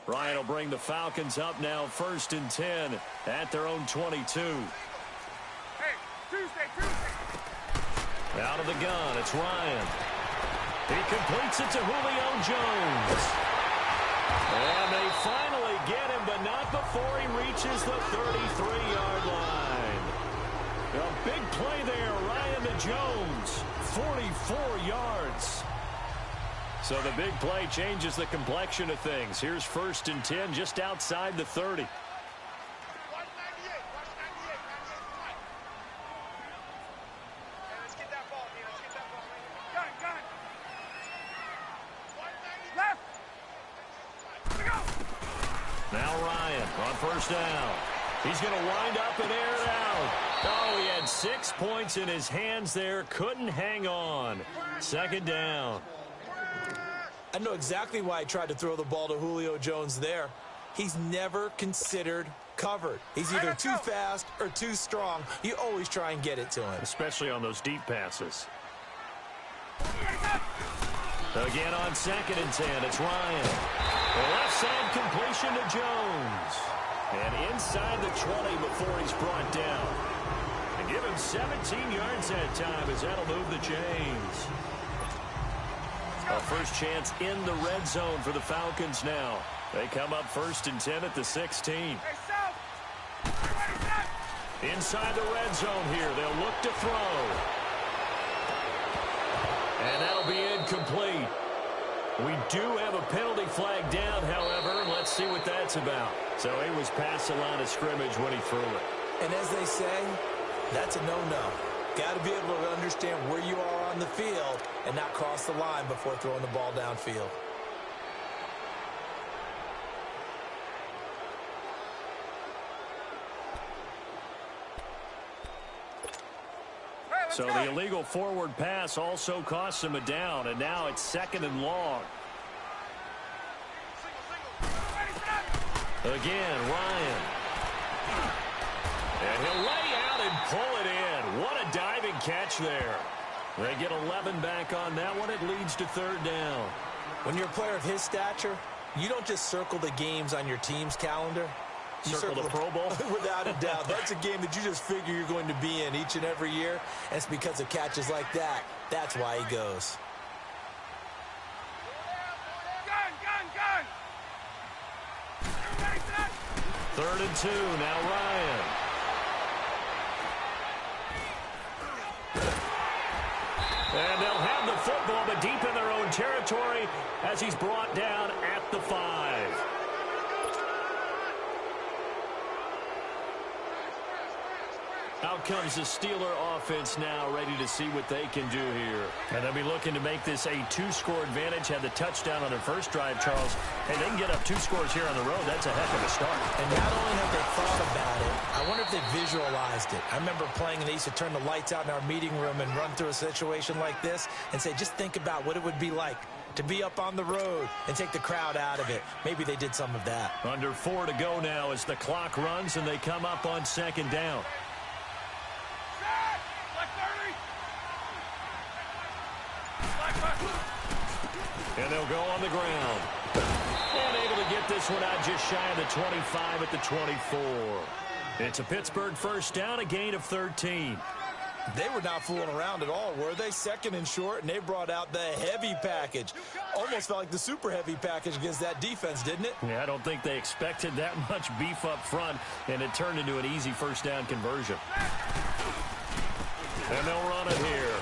Ryan will bring the Falcons up now 1st and 10 at their own 22. Hey, Tuesday. Out of the gun, it's Ryan. He completes it to Julio Jones. And they finally get him, but not before he reaches the 33-yard line. A big play there, Ryan to Jones, 44 yards. So the big play changes the complexion of things. Here's 1st and 10 just outside the 30. Now Ryan on 1st down. He's going to wind up and air it out. Oh, he had 6 points in his hands there. Couldn't hang on. 2nd down. I know exactly why he tried to throw the ball to Julio Jones there. He's never considered covered. He's either too fast or too strong. You always try and get it to him. Especially on those deep passes. Again on 2nd and 10, it's Ryan. Left side completion to Jones. And inside the 20 before he's brought down. And give him 17 yards that time as that'll move the chains. A first chance in the red zone for the Falcons now. They come up 1st and 10 at the 16. Inside the red zone here. They'll look to throw. And that'll be incomplete. We do have a penalty flag down, however, and let's see what that's about. So he was past the line of scrimmage when he threw it. And as they say, that's a no-no. Got to be able to understand where you are on the field and not cross the line before throwing the ball downfield. So the illegal forward pass also costs him a down, and now it's 2nd and long. Again, Ryan. And he'll lay out and pull it in. What a diving catch there. They get 11 back on that one. It leads to 3rd down. When you're a player of his stature, you don't just circle the games on your team's calendar. You circle the Pro Bowl? Without a doubt. That's a game that you just figure you're going to be in each and every year. And it's because of catches like that. That's why he goes. Gun! 3rd and 2. Now Ryan. And they'll have the football, but deep in their own territory as he's brought down at the 5. Out comes the Steeler offense now, ready to see what they can do here. And they'll be looking to make this a 2-score advantage. Had the touchdown on their first drive, Charles. Hey, they can get up 2 scores here on the road. That's a heck of a start. And not only have they thought about it, I wonder if they visualized it. I remember playing, and they used to turn the lights out in our meeting room and run through a situation like this and say, just think about what it would be like to be up on the road and take the crowd out of it. Maybe they did some of that. Under 4 to go now as the clock runs, and they come up on 2nd down. And they'll go on the ground. And able to get this one out just shy of the 25 at the 24. It's a Pittsburgh 1st down, a gain of 13. They were not fooling around at all, were they? 2nd and short, and they brought out the heavy package. Almost felt like the super heavy package against that defense, didn't it? Yeah, I don't think they expected that much beef up front, and it turned into an easy 1st down conversion. And they'll run it here.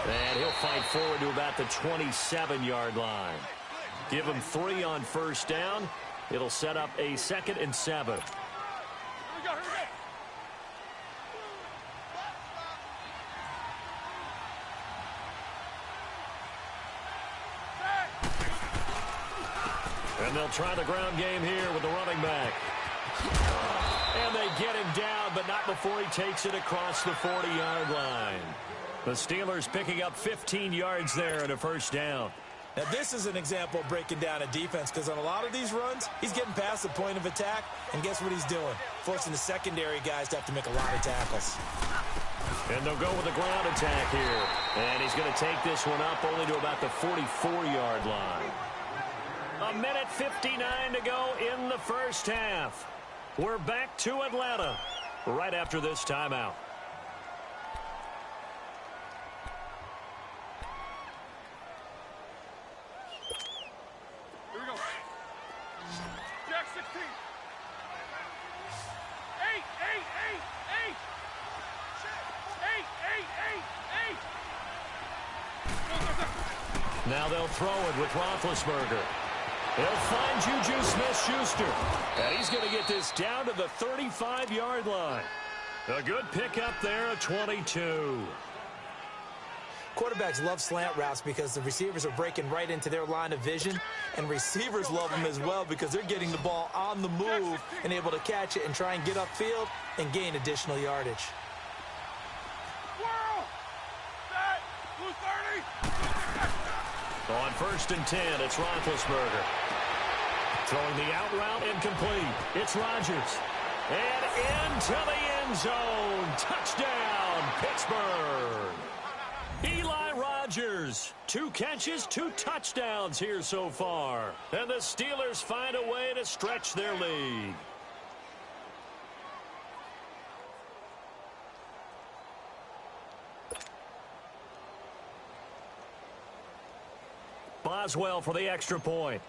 And he'll fight forward to about the 27-yard line. Give him 3 on 1st down. It'll set up a 2nd and 7. And they'll try the ground game here with the running back. And they get him down, but not before he takes it across the 40-yard line. The Steelers picking up 15 yards there and a 1st down. Now, this is an example of breaking down a defense, because on a lot of these runs, he's getting past the point of attack, and guess what he's doing? Forcing the secondary guys to have to make a lot of tackles. And they'll go with a ground attack here. And he's going to take this one up only to about the 44-yard line. A minute 59 to go in the first half. We're back to Atlanta right after this timeout. Here we go. Jack 16. 8, 8, 8, 8. 8, 8, 8, 8. Now they'll throw it with Roethlisberger. He'll find Juju Smith-Schuster. And he's going to get this down to the 35-yard line. A good pickup there at 22. Quarterbacks love slant routes because the receivers are breaking right into their line of vision, and receivers love them as well because they're getting the ball on the move and able to catch it and try and get upfield and gain additional yardage. Whirl! Set! Blue 30! On 1st and 10, it's Roethlisberger. Throwing the out route incomplete. It's Rodgers. And into the end zone. Touchdown, Pittsburgh. Eli Rodgers. 2 catches, 2 touchdowns here so far. And the Steelers find a way to stretch their lead. Boswell for the extra point.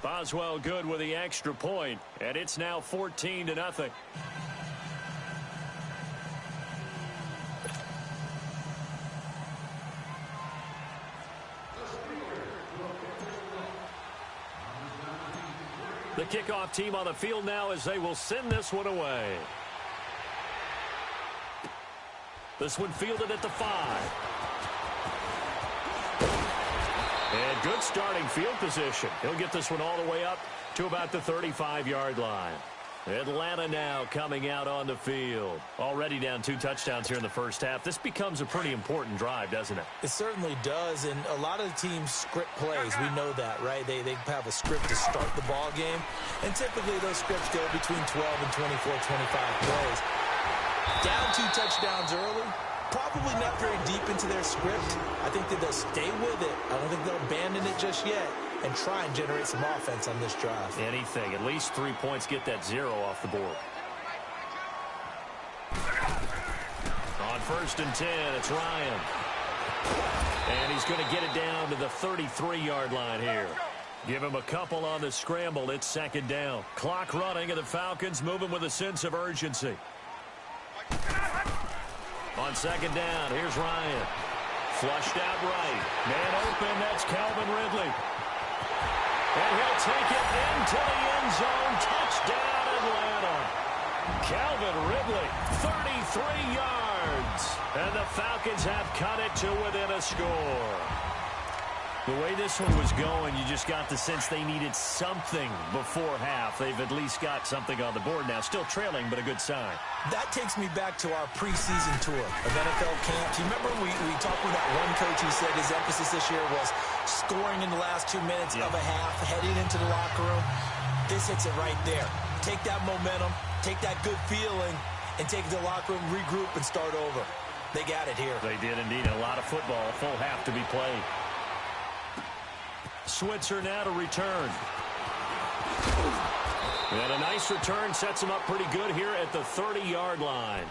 Boswell good with the extra point, and it's now 14-0. The kickoff team on the field now as they will send this one away. This one fielded at the 5. And good starting field position. He'll get this one all the way up to about the 35-yard line. Atlanta now coming out on the field. Already down 2 touchdowns here in the first half. This becomes a pretty important drive, doesn't it? It certainly does, and a lot of the teams script plays. We know that, right? They have a script to start the ball game, and typically those scripts go between 12 and 24, 25 plays. Down 2 touchdowns early, probably not very deep into their script. I think that they'll stay with it. I don't think they'll abandon it just yet and try and generate some offense on this drive. Anything. At least 3 points, get that 0 off the board. On 1st and 10, it's Ryan. And he's going to get it down to the 33-yard line here. Give him a couple on the scramble. It's 2nd down. Clock running, and the Falcons moving with a sense of urgency. On 2nd down, here's Ryan. Flushed out right. Man open, that's Calvin Ridley. And he'll take it into the end zone. Touchdown, Atlanta. Calvin Ridley, 33 yards. And the Falcons have cut it to within a score. The way this one was going, you just got the sense they needed something before half. They've at least got something on the board now. Still trailing, but a good sign. That takes me back to our preseason tour of NFL camps. You remember we talked with that one coach who said his emphasis this year was scoring in the last 2 minutes of a half, heading into the locker room. This hits it right there. Take that momentum, take that good feeling, and take it to the locker room, regroup, and start over. They got it here. They did indeed. A lot of football, a full half to be played. Switzer now to return. And a nice return sets him up pretty good here at the 30-yard line.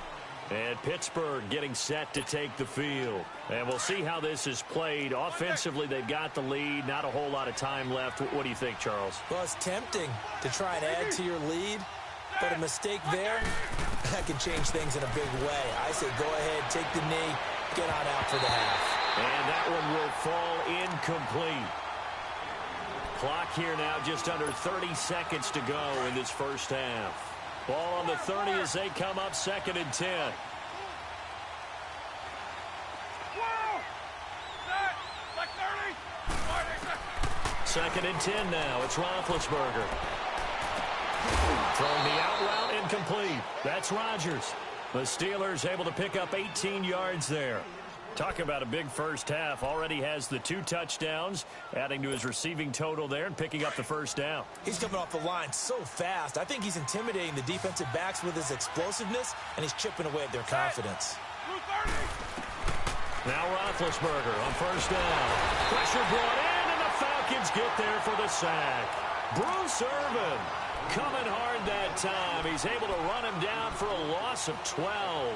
And Pittsburgh getting set to take the field. And we'll see how this is played. Offensively, they've got the lead. Not a whole lot of time left. What do you think, Charles? Well, it's tempting to try and add to your lead. But a mistake there, that can change things in a big way. I say go ahead, take the knee, get on out for the half. And that one will fall incomplete. Clock here now just under 30 seconds to go in this first half. Ball on the 30 as they come up 2nd and 10. Whoa! Set! Like 30! 2nd and 10 now. It's Roethlisberger. Throwing the out route incomplete. That's Rodgers. The Steelers able to pick up 18 yards there. Talk about a big first half. Already has the 2 touchdowns, adding to his receiving total there and picking up the first down. He's coming off the line so fast. I think he's intimidating the defensive backs with his explosiveness, and he's chipping away at their confidence. Blue 30! Now Roethlisberger on first down. Pressure brought in, and the Falcons get there for the sack. Bruce Irvin coming hard that time. He's able to run him down for a loss of 12.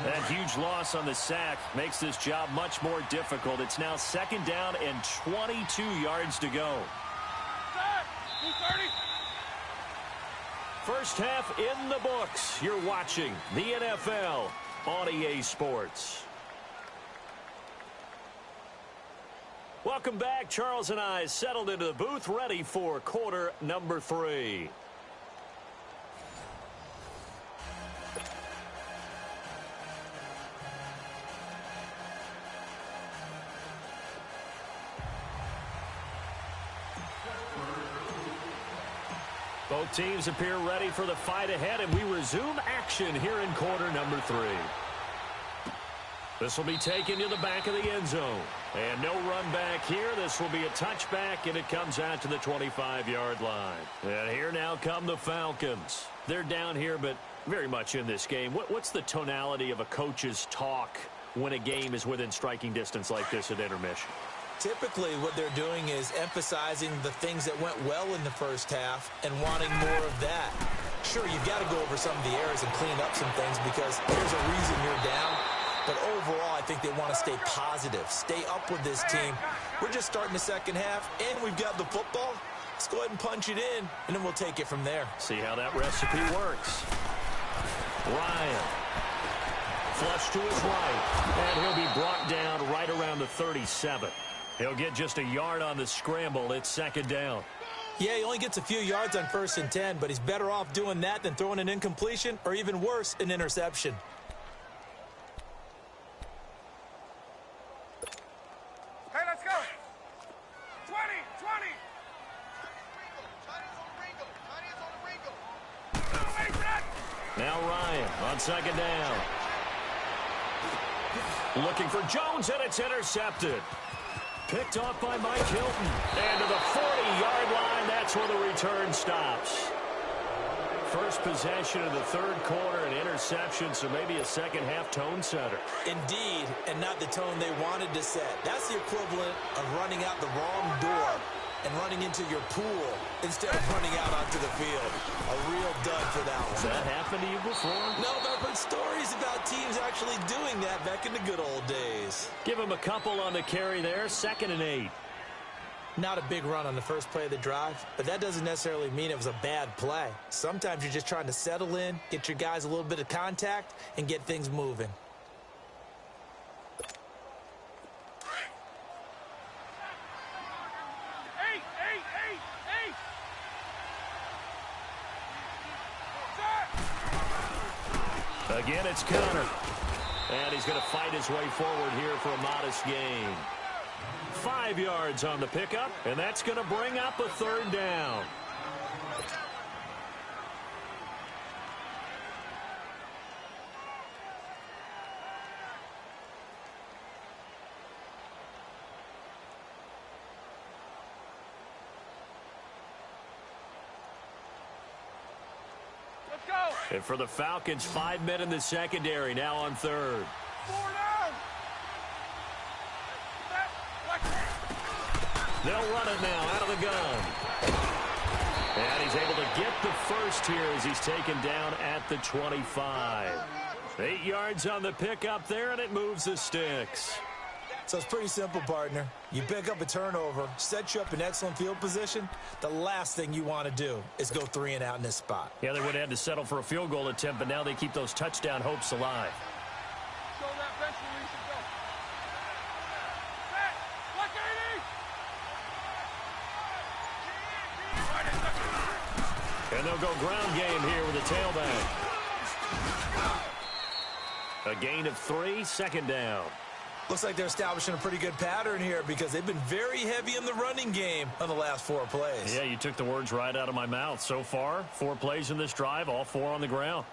That huge loss on the sack makes this job much more difficult. It's now second down and 22 yards to go. First half in the books. You're watching the NFL on EA Sports. Welcome back. Charles and I settled into the booth, ready for quarter number 3. Both teams appear ready for the fight ahead, and we resume action here in quarter number 3. This will be taken to the back of the end zone. And no run back here. This will be a touchback, and it comes out to the 25-yard line. And here now come the Falcons. They're down here, but very much in this game. What's the tonality of a coach's talk when a game is within striking distance like this at intermission? Typically, what they're doing is emphasizing the things that went well in the first half and wanting more of that. Sure, you've got to go over some of the errors and clean up some things because there's a reason you're down. But overall, I think they want to stay positive, stay up with this team. We're just starting the second half, and we've got the football. Let's go ahead and punch it in, and then we'll take it from there. See how that recipe works. Ryan. Flush to his right, and he'll be brought down right around the 37. He'll get just a yard on the scramble. It's second down. Yeah, he only gets a few yards on 1st and 10, but he's better off doing that than throwing an incompletion or even worse, an interception. Hey, let's go. 20. Now Ryan on second down. Looking for Jones, and it's intercepted. Picked off by Mike Hilton. And to the 40-yard line, that's where the return stops. First possession of the third quarter, an interception, so maybe a second-half tone setter. Indeed, and not the tone they wanted to set. That's the equivalent of running out the wrong door and running into your pool instead of running out onto the field. A real dud for that one. Has that happened to you before? No, but I've heard stories about teams actually doing that back in the good old days. Give him a couple on the carry there, 2nd and 8. Not a big run on the first play of the drive, but that doesn't necessarily mean it was a bad play. Sometimes you're just trying to settle in, get your guys a little bit of contact, and get things moving. Again, it's Connor. And he's going to fight his way forward here for a modest gain. 5 yards on the pickup, and that's going to bring up a third down. And for the Falcons, 5 men in the secondary, now on third. 4 down. They'll run it now out of the gun. And he's able to get the first here as he's taken down at the 25. 8 yards on the pickup there, and it moves the sticks. So it's pretty simple, partner. You pick up a turnover, set you up in excellent field position. The last thing you want to do is go 3 and out in this spot. Yeah, they would have had to settle for a field goal attempt, but now they keep those touchdown hopes alive. Show that bench where you should go. Set. Look, AD. And they'll go ground game here with a tailback. A gain of 3, second down. Looks like they're establishing a pretty good pattern here because they've been very heavy in the running game on the last 4 plays. Yeah, you took the words right out of my mouth. So far, 4 plays in this drive, all 4 on the ground.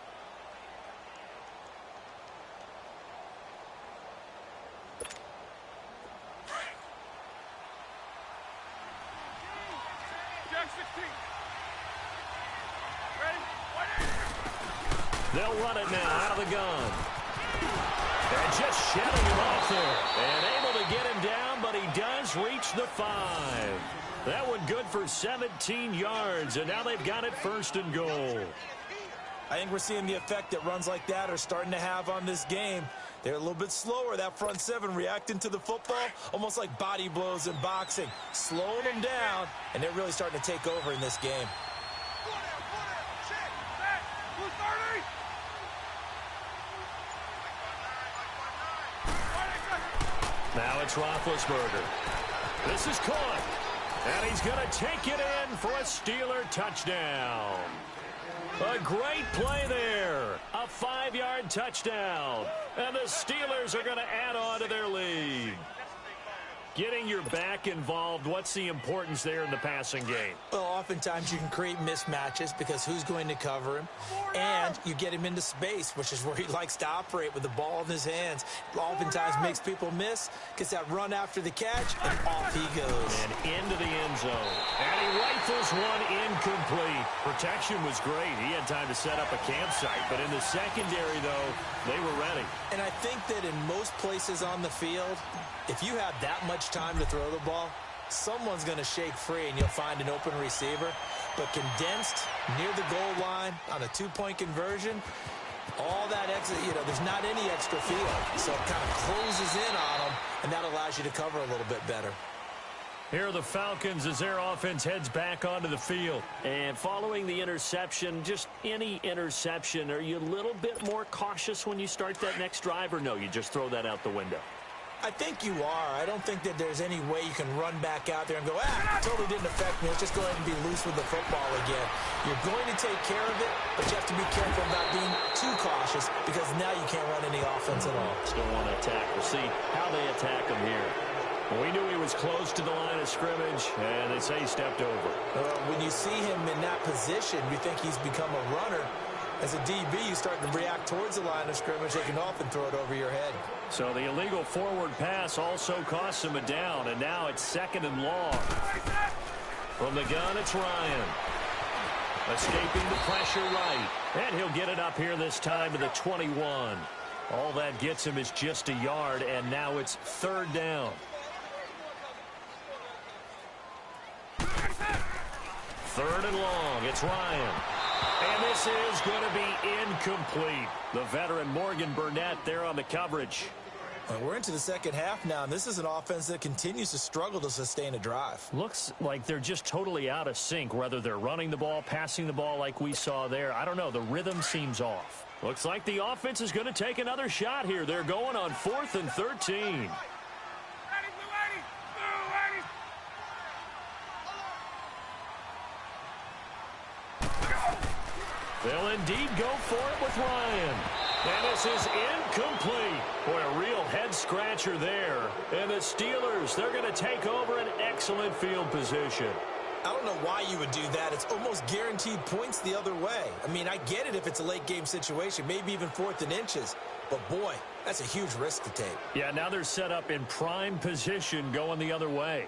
Jack 16. Ready? They'll run it now out of the gun. shedding him off there. And able to get him down, but he does reach the 5. That one good for 17 yards, and now they've got it 1st and goal. I think we're seeing the effect that runs like that are starting to have on this game. They're a little bit slower, that front 7, reacting to the football, almost like body blows in boxing, slowing them down, and they're really starting to take over in this game. Now it's Roethlisberger. This is caught, and he's going to take it in for a Steeler touchdown. A great play there. A 5-yard touchdown. And the Steelers are going to add on to their lead. Getting your back involved, what's the importance there in the passing game? Well, oftentimes you can create mismatches because who's going to cover him? And you get him into space, which is where he likes to operate with the ball in his hands. Oftentimes makes people miss, gets that run after the catch, and off he goes. And into the end zone. And he rifles one incomplete. Protection was great. He had time to set up a campsite. But in the secondary, though, they were ready. And I think that in most places on the field, if you have that much time to throw the ball, someone's going to shake free and you'll find an open receiver. But condensed near the goal line on a 2-point conversion, all that extra, there's not any extra field. So it kind of closes in on them, and that allows you to cover a little bit better. Here are the Falcons as their offense heads back onto the field. And following the interception, just any interception, are you a little bit more cautious when you start that next drive, or no, you just throw that out the window? I think you are. I don't think that there's any way you can run back out there and go, totally didn't affect me. Let's just go ahead and be loose with the football again. You're going to take care of it, but you have to be careful about being too cautious because now you can't run any offense at all. Still want to attack. We'll see how they attack him here. We knew he was close to the line of scrimmage, and they say he stepped over. When you see him in that position, you think he's become a runner. As a DB, you start to react towards the line of scrimmage. They can often throw it over your head. So the illegal forward pass also costs him a down, and now it's 2nd and long. From the gun, it's Ryan. Escaping the pressure right. And he'll get it up here this time to the 21. All that gets him is just a yard, and now it's 3rd down. 3rd and long. It's Ryan. And this is going to be incomplete. The veteran Morgan Burnett there on the coverage. We're into the second half now, and this is an offense that continues to struggle to sustain a drive. Looks like they're just totally out of sync, whether they're running the ball, passing the ball like we saw there. I don't know. The rhythm seems off. Looks like the offense is going to take another shot here. They're going on 4th and 13. They'll indeed go for it with Ryan. And this is incomplete. Boy, a real head-scratcher there. And the Steelers, they're going to take over an excellent field position. I don't know why you would do that. It's almost guaranteed points the other way. I mean, I get it if it's a late-game situation, maybe even 4th and inches. But, boy, that's a huge risk to take. Yeah, now they're set up in prime position going the other way.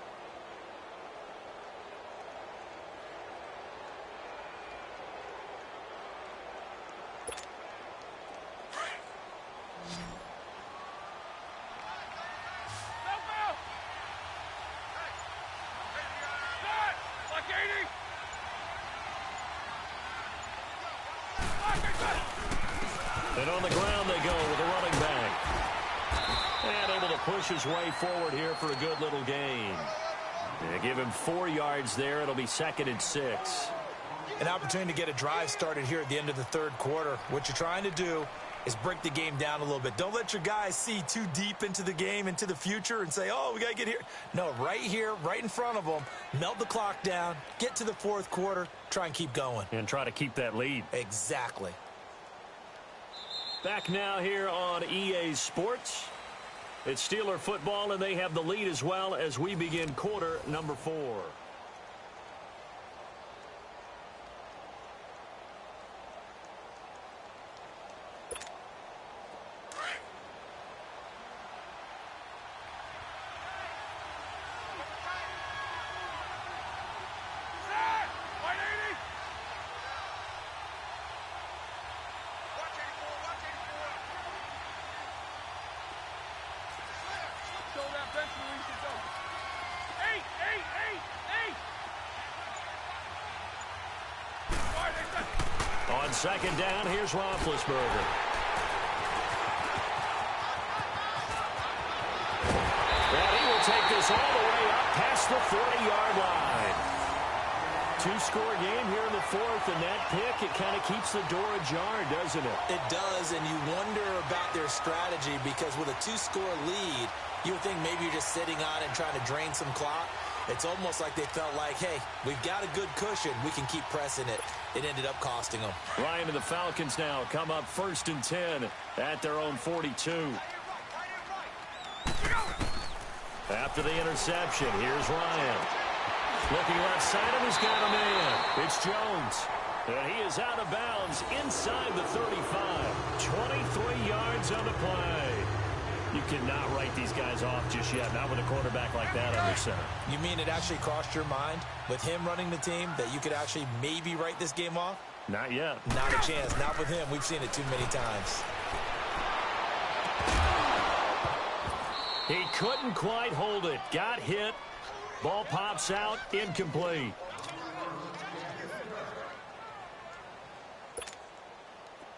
And on the ground they go with a running back. And able to push his way forward here for a good little gain. They give him 4 yards there. It'll be 2nd and 6. An opportunity to get a drive started here at the end of the 3rd quarter. What you're trying to do is break the game down a little bit. Don't let your guys see too deep into the game, into the future, and say, oh, we got to get here. No, right here, right in front of them, melt the clock down, get to the 4th quarter, try and keep going. And try to keep that lead. Exactly. Back now here on EA Sports. It's Steeler football, and they have the lead as well as we begin quarter number 4. of that bench release is over. 8, 8, 8, 8. All right, they said. On second down, here's Roethlisberger. And he will take this all the way up past the 40-yard line. Two-score game here in the fourth, and that pick, it kind of keeps the door ajar, doesn't it? It does, and you wonder about their strategy because with a two-score lead, you would think maybe you're just sitting on it and trying to drain some clock. It's almost like they felt like, hey, we've got a good cushion. We can keep pressing it. It ended up costing them. Ryan and the Falcons now come up 1st and 10 at their own 42. After the interception, here's Ryan. Looking left side of he's got a man. It's Jones. And he is out of bounds inside the 35. 23 yards on the play. You cannot write these guys off just yet, not with a quarterback like that under center. You mean it actually crossed your mind with him running the team that you could actually maybe write this game off? Not yet. Not a chance. Not with him. We've seen it too many times. He couldn't quite hold it. Got hit. Ball pops out. Incomplete.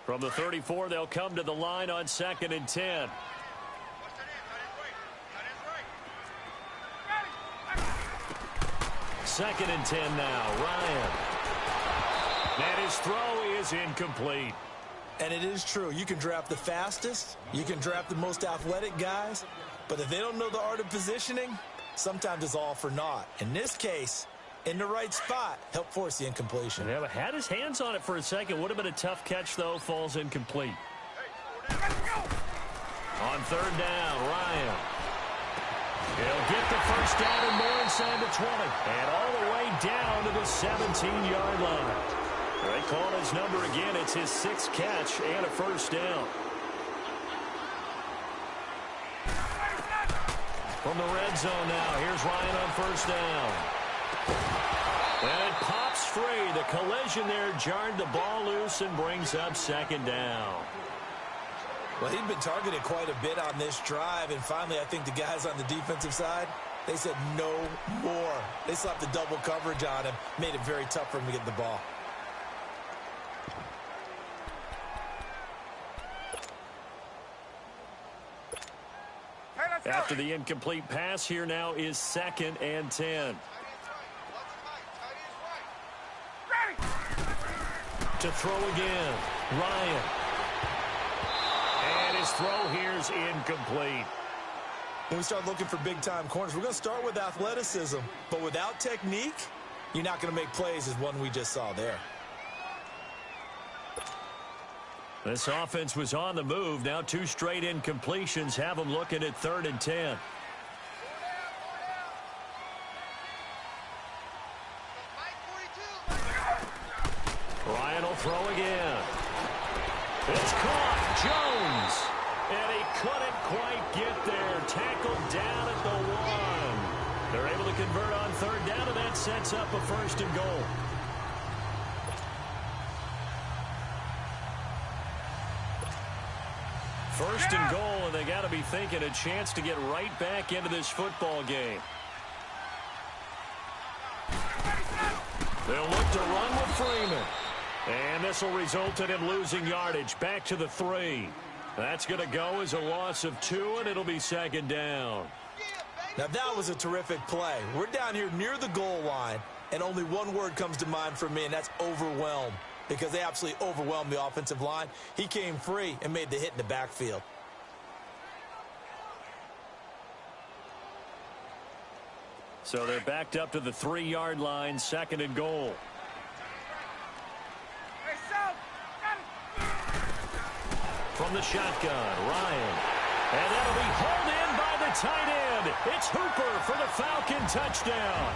From the 34, they'll come to the line on 2nd and 10. Second and 10 now. Ryan. And his throw is incomplete. And it is true. You can draft the fastest. You can draft the most athletic guys. But if they don't know the art of positioning, sometimes it's all for naught. In this case, in the right spot, help force the incompletion. Yeah, but had his hands on it for a second. Would have been a tough catch, though. Falls incomplete. On 3rd down, Ryan. He'll get the first down and more inside the 20. And all the way down to the 17-yard line. They call his number again. It's his 6th catch and a first down. From the red zone now, here's Ryan on 1st down. And it pops free. The collision there jarred the ball loose and brings up 2nd down. Well, he'd been targeted quite a bit on this drive, and finally I think the guys on the defensive side, they said no more. They slapped the double coverage on him, made it very tough for him to get the ball. After the incomplete pass, here now is 2nd and 10. To throw again, Ryan. And his throw here is incomplete. When we start looking for big-time corners, we're going to start with athleticism. But without technique, you're not going to make plays as one we just saw there. This offense was on the move. Now 2 straight incompletions have them looking at 3rd and 10. Ryan will throw again. It's caught. Jones. And he couldn't quite get there. Tackled down at the 1. They're able to convert on 3rd down, and that sets up a 1st and goal. First and goal, and they got to be thinking a chance to get right back into this football game. They'll look to run with Freeman. And this will result in him losing yardage back to the 3. That's going to go as a loss of 2, and it'll be 2nd down. Now that was a terrific play. We're down here near the goal line, and only one word comes to mind for me, and that's overwhelmed. Because they absolutely overwhelmed the offensive line. He came free and made the hit in the backfield. So they're backed up to the 3-yard line, 2nd and goal. From the shotgun, Ryan. And that'll be hauled in by the tight end. It's Hooper for the Falcon touchdown.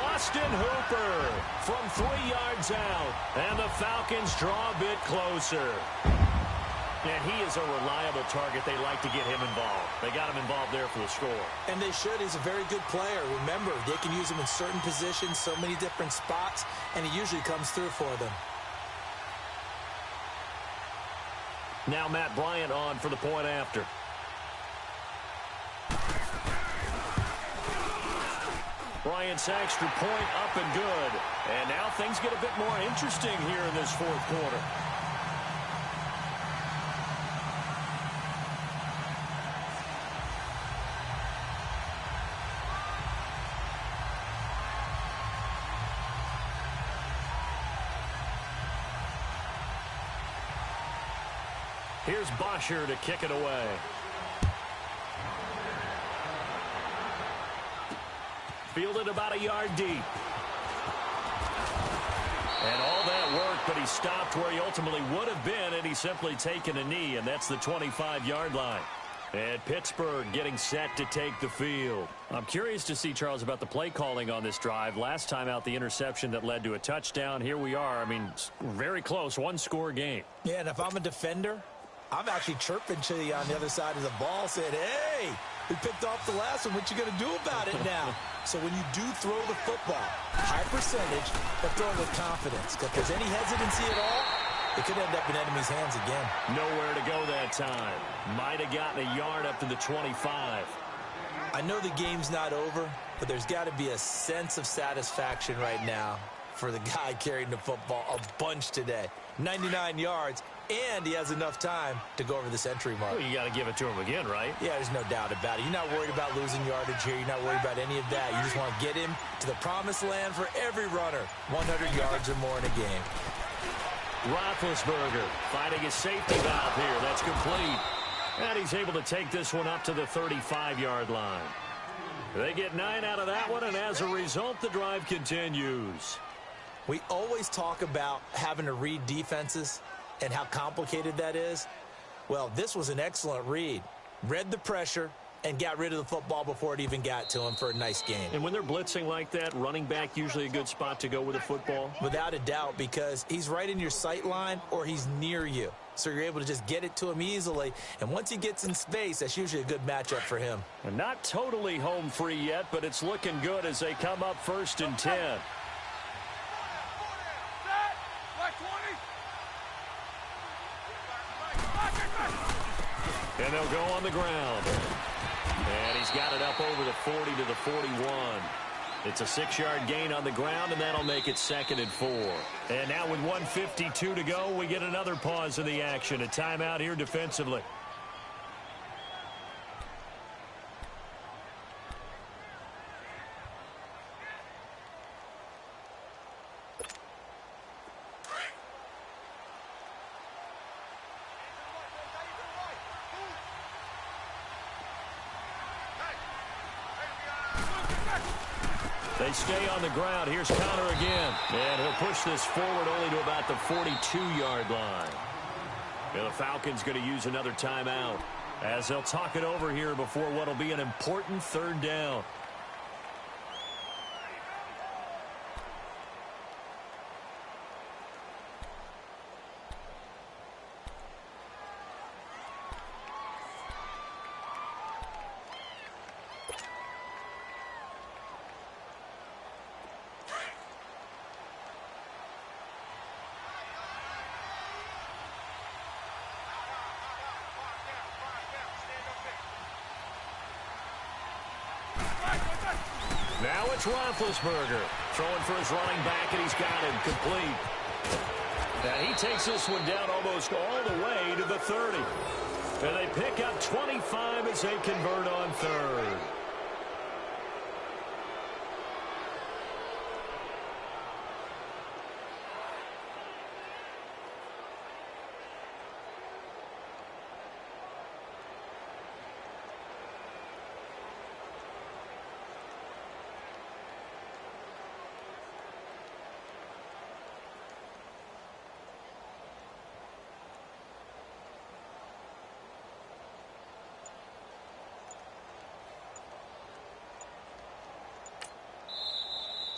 Austin Hooper from 3 yards out. And the Falcons draw a bit closer. And he is a reliable target. They like to get him involved. They got him involved there for the score. And they should. He's a very good player. Remember, they can use him in certain positions, so many different spots, and he usually comes through for them. Now Matt Bryant on for the point after. Bryant's extra point up and good. And now things get a bit more interesting here in this fourth quarter. Here's Bosher to kick it away. Fielded about a yard deep. And all that work, but he stopped where he ultimately would have been, and he's simply taken a knee, and that's the 25-yard line. And Pittsburgh getting set to take the field. I'm curious to see, Charles, about the play calling on this drive. Last time out, the interception that led to a touchdown. Here we are. I mean, very close, one-score game. Yeah, and if I'm a defender, I'm actually chirping to you on the other side of the ball, saying, hey, we picked off the last one. What you going to do about it now? So when you do throw the football, high percentage, but throw it with confidence. If there's any hesitancy at all, it could end up in enemy's hands again. Nowhere to go that time. Might have gotten a yard up to the 25. I know the game's not over, but there's got to be a sense of satisfaction right now for the guy carrying the football a bunch today. 99 yards, and he has enough time to go over the century mark. Well, you got to give it to him again, right? Yeah, there's no doubt about it. You're not worried about losing yardage here. You're not worried about any of that. You just want to get him to the promised land for every runner. 100 yards or more in a game. Roethlisberger finding his safety valve here. That's complete. And he's able to take this one up to the 35-yard line. They get 9 out of that one, and as a result, the drive continues. We always talk about having to read defenses and how complicated that is. Well, this was an excellent read. Read the pressure and got rid of the football before it even got to him for a nice game. And when they're blitzing like that, running back usually a good spot to go with the football? Without a doubt, because he's right in your sight line or he's near you. So you're able to just get it to him easily. And once he gets in space, that's usually a good matchup for him. And not totally home free yet, but it's looking good as they come up 1st and 10. And they'll go on the ground. And he's got it up over the 40 to the 41. It's a 6-yard gain on the ground, and that'll make it 2nd and 4. And now with 1:52 to go, we get another pause in the action. A timeout here defensively. They stay on the ground. Here's Connor again. And he'll push this forward only to about the 42-yard line. And the Falcons going to use another timeout as they'll talk it over here before what will be an important 3rd down. Now it's Roethlisberger throwing for his running back, and he's got him complete. And he takes this one down almost all the way to the 30. And they pick up 25 as they convert on 3rd.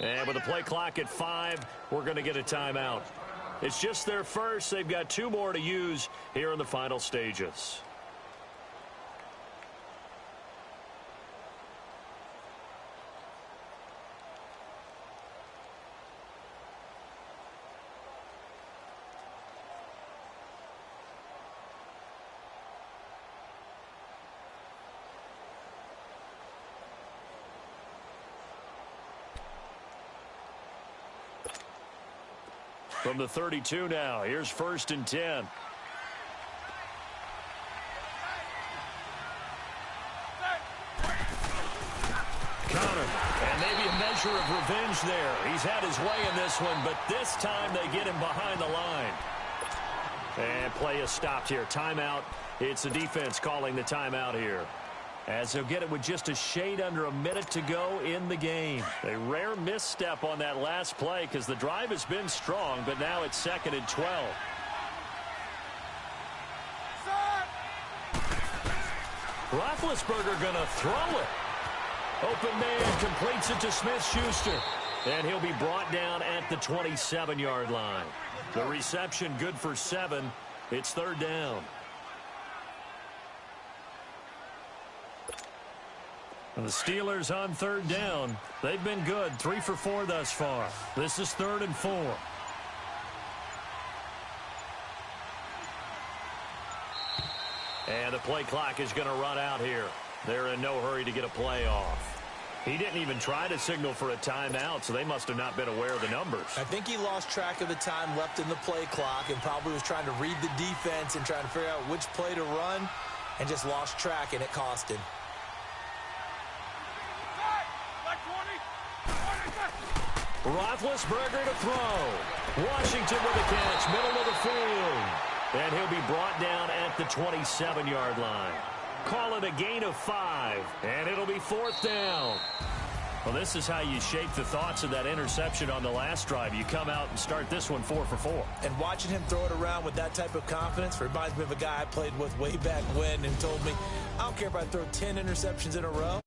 And with the play clock at 5, we're going to get a timeout. It's just their first. They've got 2 more to use here in the final stages. From the 32 now, here's 1st and 10. Connor, and maybe a measure of revenge there. He's had his way in this one, but this time they get him behind the line. And play is stopped here. Timeout. It's the defense calling the timeout here, as he'll get it with just a shade under a minute to go in the game. A rare misstep on that last play because the drive has been strong, but now it's 2nd and 12. Roethlisberger going to throw it. Open man completes it to Smith-Schuster, and he'll be brought down at the 27-yard line. The reception good for 7. It's 3rd down. And the Steelers on 3rd down. They've been good, 3 for 4 thus far. This is 3rd and 4. And the play clock is going to run out here. They're in no hurry to get a play off. He didn't even try to signal for a timeout, so they must have not been aware of the numbers. I think he lost track of the time left in the play clock and probably was trying to read the defense and trying to figure out which play to run and just lost track, and it cost him. Roethlisberger to throw. Washington with a catch, middle of the field. And he'll be brought down at the 27-yard line. Call it a gain of 5, and it'll be 4th down. Well, this is how you shape the thoughts of that interception on the last drive. You come out and start this one 4 for 4. And watching him throw it around with that type of confidence reminds me of a guy I played with way back when and told me, I don't care if I throw 10 interceptions in a row.